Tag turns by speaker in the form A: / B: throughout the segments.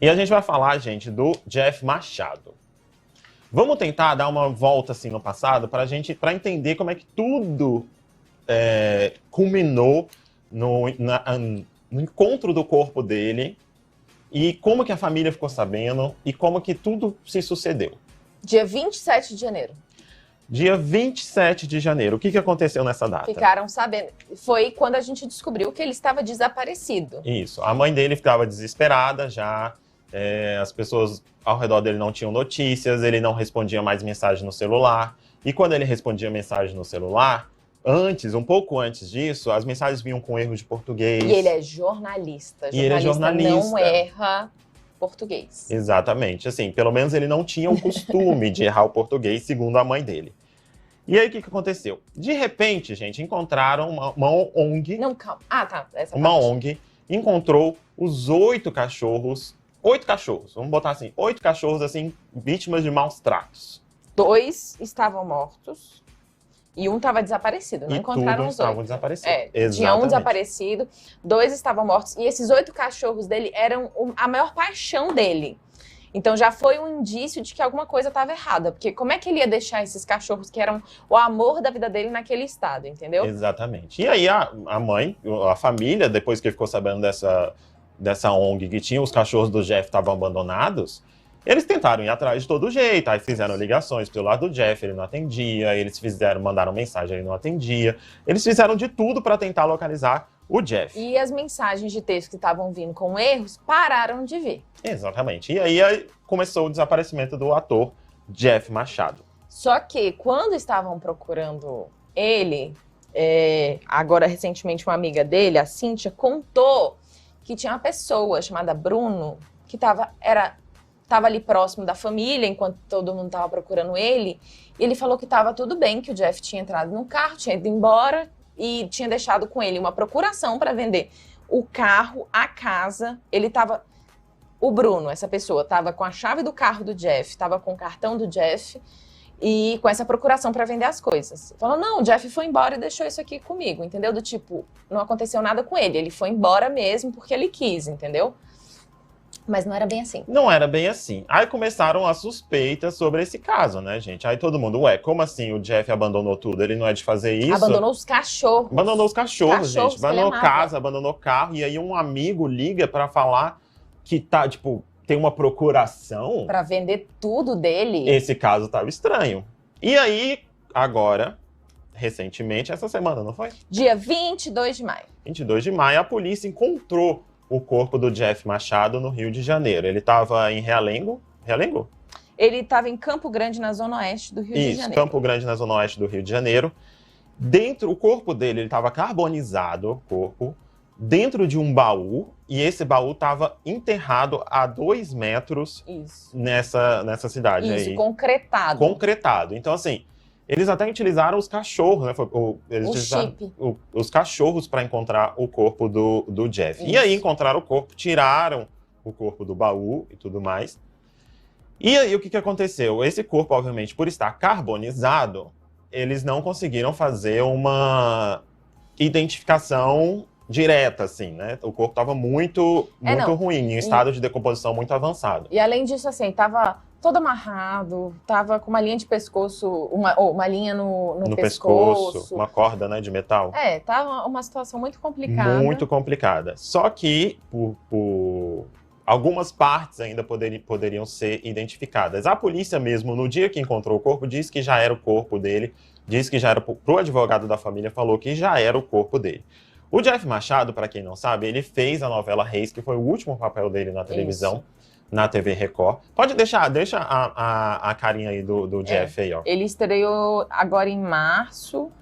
A: E a gente vai falar, gente, do Jeff Machado. Vamos tentar dar uma volta assim no passado para entender como é que tudo culminou no encontro do corpo dele e como que a família ficou sabendo e como que tudo se sucedeu.
B: Dia 27 de janeiro.
A: Dia 27 de janeiro. O que aconteceu nessa data?
B: Ficaram sabendo. Foi quando a gente descobriu que ele estava desaparecido.
A: Isso. A mãe dele ficava desesperada já. As pessoas ao redor dele não tinham notícias, ele não respondia mais mensagem no celular. E quando ele respondia mensagem no celular, um pouco antes disso, as mensagens vinham com erro de português.
B: E ele é jornalista.
A: E ele é jornalista.
B: Não erra português.
A: Exatamente. Assim, pelo menos ele não tinha o costume de errar o português, segundo a mãe dele. E aí, o que aconteceu? De repente, gente, encontraram uma ONG.
B: Não, calma. Ah, tá.
A: Uma ONG encontrou os 8 cachorros. 8 cachorros, vamos botar assim, 8 cachorros, assim, vítimas de maus tratos.
B: 2 estavam mortos e um estava desaparecido, não encontraram os 8.
A: Estavam desaparecidos.
B: Tinha um desaparecido, 2 estavam mortos, e esses 8 cachorros dele eram a maior paixão dele. Então já foi um indício de que alguma coisa estava errada, porque como é que ele ia deixar esses cachorros que eram o amor da vida dele naquele estado, entendeu?
A: Exatamente. E aí a mãe, a família, depois que ficou sabendo dessa ONG que tinha os cachorros do Jeff estavam abandonados, eles tentaram ir atrás de todo jeito, aí fizeram ligações pelo lado do Jeff, ele não atendia, mandaram mensagem, ele não atendia, eles fizeram de tudo para tentar localizar o Jeff.
B: E as mensagens de texto que estavam vindo com erros pararam de vir.
A: Exatamente. E aí começou o desaparecimento do ator Jeff Machado.
B: Só que quando estavam procurando ele, agora recentemente uma amiga dele, a Cíntia, contou que tinha uma pessoa chamada Bruno, que estava ali próximo da família, enquanto todo mundo estava procurando ele, e ele falou que estava tudo bem, que o Jeff tinha entrado no carro, tinha ido embora, e tinha deixado com ele uma procuração para vender o carro, a casa. O Bruno, essa pessoa, estava com a chave do carro do Jeff, estava com o cartão do Jeff, e com essa procuração para vender as coisas. Falou, não, o Jeff foi embora e deixou isso aqui comigo, entendeu? Do tipo, não aconteceu nada com ele foi embora mesmo porque ele quis, entendeu? Mas não era bem assim.
A: Não era bem assim. Aí começaram as suspeitas sobre esse caso, né, gente? Aí todo mundo, como assim o Jeff abandonou tudo? Ele não é de fazer isso?
B: Abandonou os cachorros.
A: Abandonou os cachorros, gente. Abandonou casa, abandonou carro. E aí um amigo liga pra falar que tá, tipo, tem uma procuração.
B: Pra vender tudo dele.
A: Esse caso tava estranho. E aí, agora, recentemente, essa semana, não foi?
B: Dia 22 de maio.
A: 22 de maio, a polícia encontrou o corpo do Jeff Machado no Rio de Janeiro. Ele estava em Realengo? Realengo?
B: Ele estava em Campo Grande, na zona oeste do Rio de Janeiro.
A: Campo Grande, na zona oeste do Rio de Janeiro. O corpo dele, ele estava carbonizado, o corpo, dentro de um baú, e esse baú estava enterrado a 2 metros nessa cidade aí.
B: Isso, concretado.
A: Concretado. Então, assim, eles até utilizaram os cachorros, né? Eles utilizaram os cachorros para encontrar o corpo do Jeff. Isso. E aí encontraram o corpo, tiraram o corpo do baú e tudo mais. E aí o que aconteceu? Esse corpo, obviamente, por estar carbonizado, eles não conseguiram fazer uma identificação direta, assim, né? O corpo estava muito ruim, em estado de decomposição muito avançado.
B: E além disso, assim, tava todo amarrado, tava com uma linha de pescoço, uma linha no pescoço.
A: Uma corda, né, de metal.
B: Tava uma situação muito complicada.
A: Muito complicada. Só que, por algumas partes ainda poderiam ser identificadas. A polícia mesmo, no dia que encontrou o corpo, disse que já era o corpo dele, disse que já era, pro advogado da família, falou que já era o corpo dele. O Jeff Machado, para quem não sabe, ele fez a novela Reis, que foi o último papel dele na televisão, na TV Record. Deixa a carinha aí do Jeff aí, ó.
B: Ele estreou agora em março,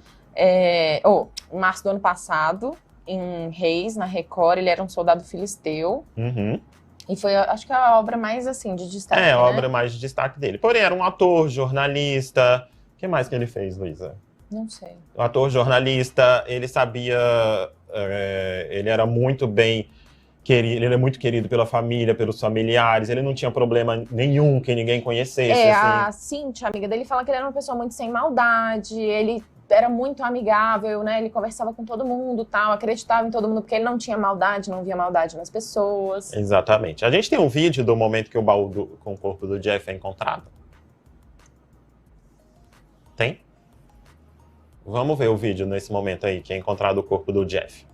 B: março do ano passado, em Reis, na Record. Ele era um soldado filisteu.
A: Uhum.
B: E foi, acho que a obra mais, assim, de destaque,
A: a obra mais de destaque dele. Porém, era um ator, jornalista. O que mais que ele fez, Luísa?
B: Não sei.
A: O ator, jornalista, ele sabia... ele era muito bem querido, ele era muito querido pela família, pelos familiares, ele não tinha problema nenhum que ninguém conhecesse.
B: A Cíntia, amiga dele, fala que ele era uma pessoa muito sem maldade, ele era muito amigável, né? Ele conversava com todo mundo, tal, acreditava em todo mundo, porque ele não tinha maldade, não via maldade nas pessoas.
A: Exatamente. A gente tem um vídeo do momento que o baú com o corpo do Jeff é encontrado? Tem? Vamos ver o vídeo nesse momento aí, que é encontrado o corpo do Jeff.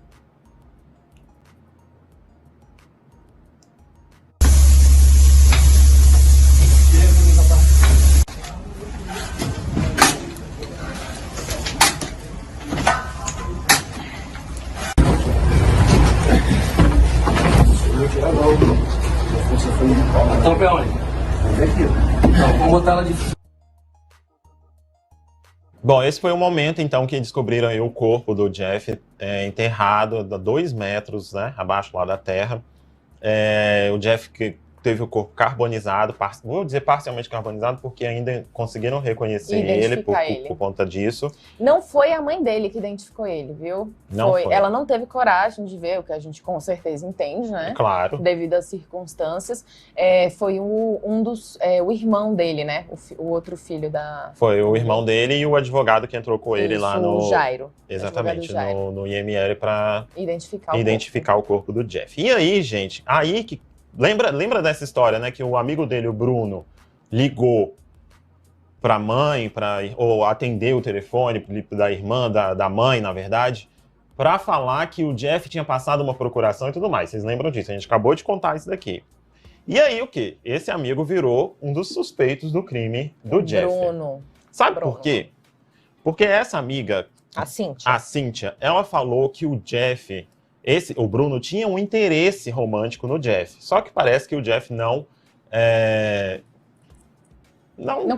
C: Então, pra onde? Não, vamos botar ela de...
A: Bom, esse foi o momento, então, que descobriram aí o corpo do Jeff enterrado a 2 metros, né, abaixo lá da terra. O Jeff que teve o corpo carbonizado, vou dizer parcialmente carbonizado, porque ainda conseguiram reconhecer ele por conta disso.
B: Não foi a mãe dele que identificou ele, viu?
A: Não foi.
B: Ela não teve coragem de ver, o que a gente com certeza entende, né?
A: Claro.
B: Devido às circunstâncias. Foi o irmão dele, né? O outro filho da...
A: Foi o irmão dele e o advogado que entrou com ele lá no...
B: o Jairo.
A: Exatamente, no IML para
B: identificar
A: o corpo do Jeff. E aí, gente, aí que... Lembra dessa história, né? Que o amigo dele, o Bruno, ligou pra mãe, ou atendeu o telefone da irmã, da mãe, na verdade, pra falar que o Jeff tinha passado uma procuração e tudo mais. Vocês lembram disso? A gente acabou de contar isso daqui. E aí, o quê? Esse amigo virou um dos suspeitos do crime do Jeff.
B: Bruno.
A: Sabe por quê? Porque essa amiga,
B: a Cíntia,
A: ela falou que o Jeff... o Bruno tinha um interesse romântico no Jeff. Só que parece que o Jeff não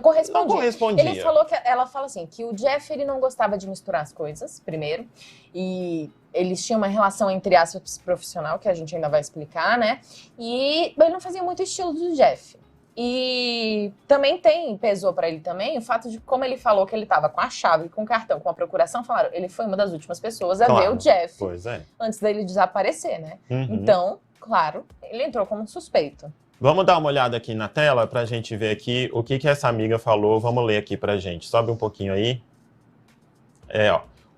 A: correspondia.
B: Ele falou ela fala assim, que o Jeff ele não gostava de misturar as coisas, primeiro. E eles tinham uma relação, entre aspas, profissional, que a gente ainda vai explicar, né? E ele não fazia muito estilo do Jeff. E também pesou pra ele também o fato de como ele falou que ele tava com a chave, com o cartão, com a procuração, falaram, ele foi uma das últimas pessoas a ver o Jeff antes dele desaparecer, né?
A: Uhum.
B: Então, claro, ele entrou como suspeito.
A: Vamos dar uma olhada aqui na tela pra gente ver aqui o que essa amiga falou. Vamos ler aqui pra gente. Sobe um pouquinho aí.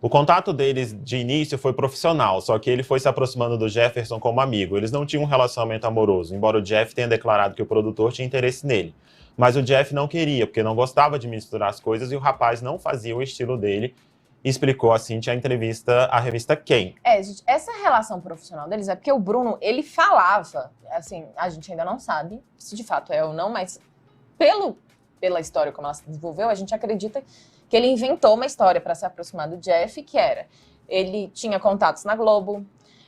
A: O contato deles de início foi profissional, só que ele foi se aproximando do Jefferson como amigo. Eles não tinham um relacionamento amoroso, embora o Jeff tenha declarado que o produtor tinha interesse nele. Mas o Jeff não queria, porque não gostava de misturar as coisas e o rapaz não fazia o estilo dele, explicou a Cíntia à revista Quem.
B: Gente, essa relação profissional deles é porque o Bruno, ele falava, assim, a gente ainda não sabe se de fato é ou não, mas pela história como ela se desenvolveu, a gente acredita que ele inventou uma história para se aproximar do Jeff, que era, ele tinha contatos na Globo,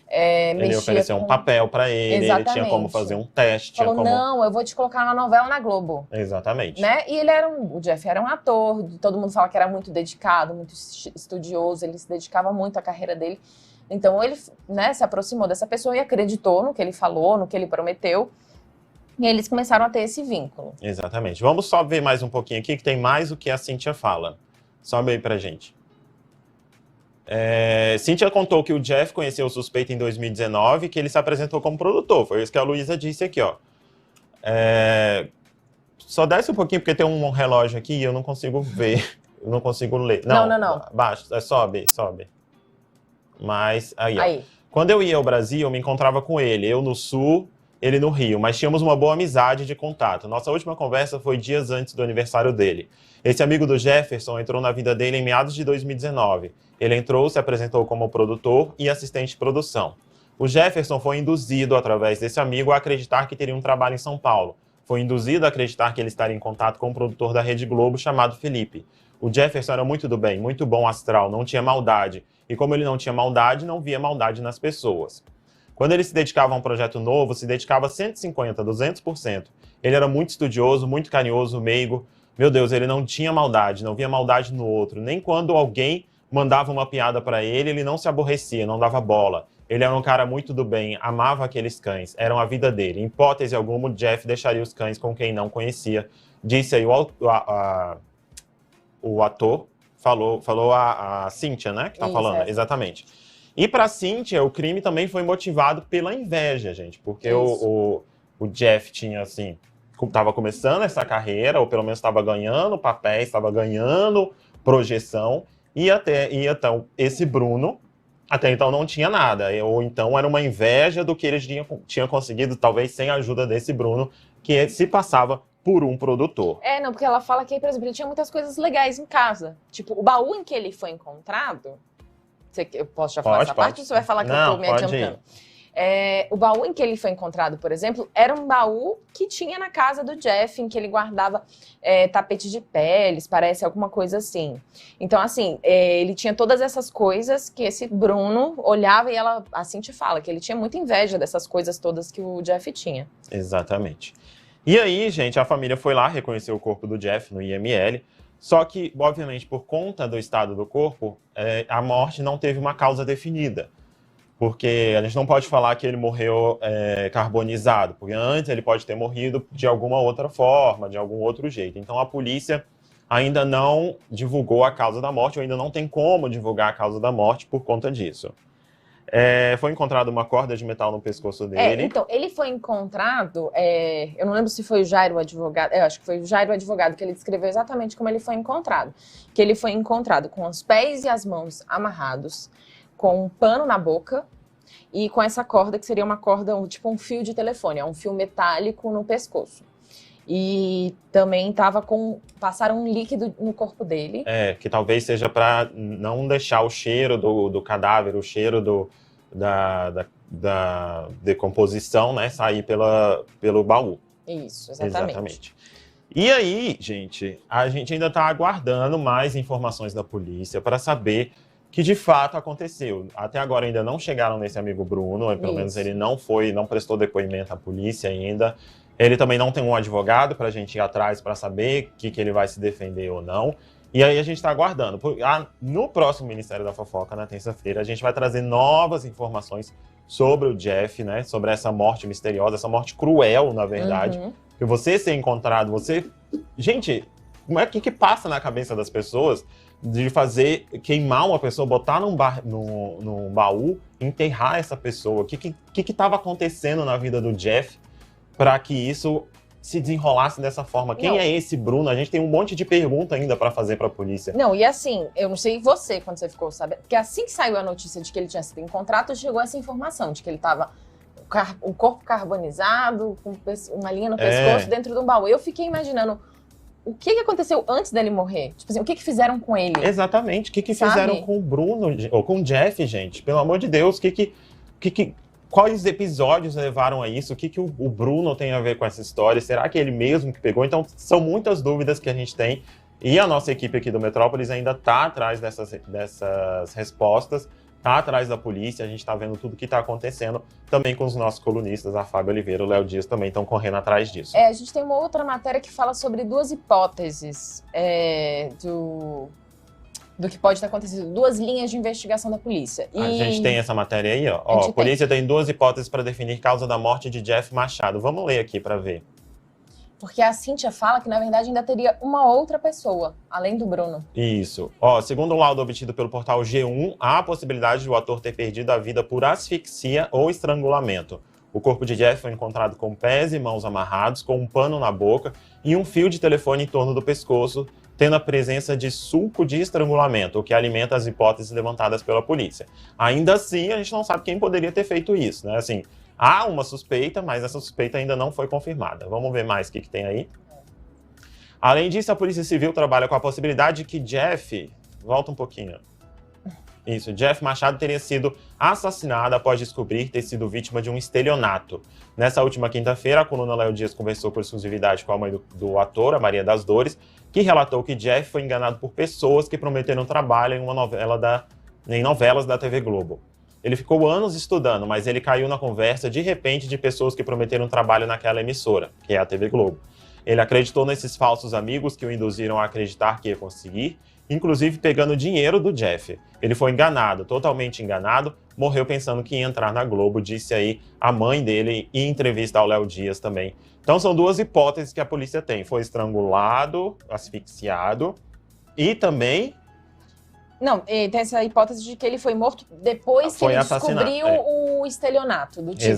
A: ele ofereceu um papel para ele, ele tinha como fazer um teste.
B: Falou, não, eu vou te colocar na novela na Globo.
A: Exatamente.
B: Né? E o Jeff era um ator, todo mundo fala que era muito dedicado, muito estudioso, ele se dedicava muito à carreira dele. Então ele, né, se aproximou dessa pessoa e acreditou no que ele falou, no que ele prometeu. E eles começaram a ter esse vínculo.
A: Exatamente. Vamos só ver mais um pouquinho aqui, que tem mais o que a Cíntia fala. Sobe aí pra gente. Cíntia contou que o Jeff conheceu o suspeito em 2019 e que ele se apresentou como produtor. Foi isso que a Luísa disse aqui, ó. Só desce um pouquinho, porque tem um relógio aqui e eu não consigo ver. Eu não consigo ler.
B: Não.
A: Baixo, sobe. Mas, aí, ó. Quando eu ia ao Brasil, eu me encontrava com ele. Eu no Sul, ele no Rio. Mas tínhamos uma boa amizade de contato. Nossa última conversa foi dias antes do aniversário dele. Esse amigo do Jefferson entrou na vida dele em meados de 2019. Ele entrou, se apresentou como produtor e assistente de produção. O Jefferson foi induzido, através desse amigo, a acreditar que teria um trabalho em São Paulo. Foi induzido a acreditar que ele estaria em contato com um produtor da Rede Globo chamado Felipe. O Jefferson era muito do bem, muito bom astral, não tinha maldade. E como ele não tinha maldade, não via maldade nas pessoas. Quando ele se dedicava a um projeto novo, se dedicava 150%, 200%. Ele era muito estudioso, muito carinhoso, meigo. Meu Deus, ele não tinha maldade, não via maldade no outro. Nem quando alguém mandava uma piada pra ele, ele não se aborrecia, não dava bola. Ele era um cara muito do bem, amava aqueles cães, eram a vida dele. Em hipótese alguma, o Jeff deixaria os cães com quem não conhecia. Disse aí o ator, falou a Cíntia, né, que tá falando, exatamente. E pra Cíntia, o crime também foi motivado pela inveja, gente, porque o Jeff tinha, assim, estava começando essa carreira, ou pelo menos estava ganhando papéis, estava ganhando projeção, E então, esse Bruno, até então não tinha nada. Ou então era uma inveja do que eles tinham conseguido, talvez sem a ajuda desse Bruno, que se passava por um produtor.
B: Não, porque ela fala que, por exemplo, ele tinha muitas coisas legais em casa. Tipo, o baú em que ele foi encontrado... Eu posso já falar essa parte ou você vai falar que eu tô me adiantando? O baú em que ele foi encontrado, por exemplo, era um baú que tinha na casa do Jeff, em que ele guardava tapete de peles, parece alguma coisa assim. Então, assim, ele tinha todas essas coisas que esse Bruno olhava e ela, assim te fala, que ele tinha muita inveja dessas coisas todas que o Jeff tinha.
A: Exatamente. E aí, gente, a família foi lá reconhecer o corpo do Jeff no IML, só que, obviamente, por conta do estado do corpo, a morte não teve uma causa definida. Porque a gente não pode falar que ele morreu carbonizado, porque antes ele pode ter morrido de alguma outra forma, de algum outro jeito. Então a polícia ainda não divulgou a causa da morte, ou ainda não tem como divulgar a causa da morte por conta disso. Foi encontrada uma corda de metal no pescoço dele.
B: Então, ele foi encontrado, eu não lembro se foi o Jairo, o advogado, eu acho que foi o Jairo, o advogado, que ele descreveu exatamente como ele foi encontrado. Que ele foi encontrado com os pés e as mãos amarrados, com um pano na boca e com essa corda, que seria uma corda, tipo um fio de telefone, um fio metálico no pescoço. E também passaram um líquido no corpo dele.
A: Que talvez seja para não deixar o cheiro do cadáver, o cheiro da decomposição, né, sair pelo baú.
B: Isso, exatamente.
A: E aí, gente, a gente ainda está aguardando mais informações da polícia para saber que de fato aconteceu. Até agora ainda não chegaram nesse amigo Bruno, pelo menos ele não prestou depoimento à polícia ainda. Ele também não tem um advogado para a gente ir atrás para saber que ele vai se defender ou não. E aí a gente está aguardando. No próximo Ministério da Fofoca, na terça-feira, a gente vai trazer novas informações sobre o Jeff, né? Sobre essa morte misteriosa, essa morte cruel, na verdade. Que você ser encontrado, Gente, como é que passa na cabeça das pessoas de queimar uma pessoa, botar num baú, enterrar essa pessoa? O que estava acontecendo na vida do Jeff para que isso se desenrolasse dessa forma? Quem é esse Bruno? A gente tem um monte de pergunta ainda para fazer para a polícia.
B: Não, e assim, eu não sei você quando você ficou sabendo, porque assim que saiu a notícia de que ele tinha sido encontrado, chegou essa informação de que ele estava o corpo carbonizado, com uma linha no pescoço, dentro de um baú. Eu fiquei imaginando o que aconteceu antes dele morrer? Tipo assim, o que fizeram com ele?
A: Exatamente. O que fizeram com o Bruno, ou com o Jeff, gente? Pelo amor de Deus, quais episódios levaram a isso? O que o Bruno tem a ver com essa história? Será que ele mesmo que pegou? Então, são muitas dúvidas que a gente tem. E a nossa equipe aqui do Metrópolis ainda está atrás dessas respostas, está atrás da polícia, a gente está vendo tudo o que está acontecendo, também com os nossos colunistas, a Fábio Oliveira e o Léo Dias também estão correndo atrás disso.
B: A gente tem uma outra matéria que fala sobre duas hipóteses do que pode ter acontecido, duas linhas de investigação da polícia.
A: A gente tem essa matéria aí, ó. A polícia tem duas hipóteses para definir causa da morte de Jeff Machado. Vamos ler aqui para ver.
B: Porque a Cíntia fala que, na verdade, ainda teria uma outra pessoa, além do Bruno.
A: Isso. Segundo o laudo obtido pelo portal G1, há a possibilidade de o ator ter perdido a vida por asfixia ou estrangulamento. O corpo de Jeff foi encontrado com pés e mãos amarrados, com um pano na boca e um fio de telefone em torno do pescoço, tendo a presença de sulco de estrangulamento, o que alimenta as hipóteses levantadas pela polícia. Ainda assim, a gente não sabe quem poderia ter feito isso, né? Assim, há uma suspeita, mas essa suspeita ainda não foi confirmada. Vamos ver mais o que tem aí. Além disso, a Polícia Civil trabalha com a possibilidade de que Jeff... Volta um pouquinho. Isso, Jeff Machado teria sido assassinado após descobrir ter sido vítima de um estelionato. Nessa última quinta-feira, a coluna Léo Dias conversou por exclusividade com a mãe do ator, a Maria das Dores, que relatou que Jeff foi enganado por pessoas que prometeram trabalho em novelas da TV Globo. Ele ficou anos estudando, mas ele caiu na conversa, de repente, de pessoas que prometeram trabalho naquela emissora, que é a TV Globo. Ele acreditou nesses falsos amigos que o induziram a acreditar que ia conseguir, inclusive pegando dinheiro do Jeff. Ele foi enganado, totalmente enganado, morreu pensando que ia entrar na Globo, disse aí a mãe dele em entrevista ao Léo Dias também. Então são duas hipóteses que a polícia tem. Foi estrangulado, asfixiado e também...
B: Não, tem essa hipótese de que ele foi morto depois que ele descobriu o estelionato do tipo.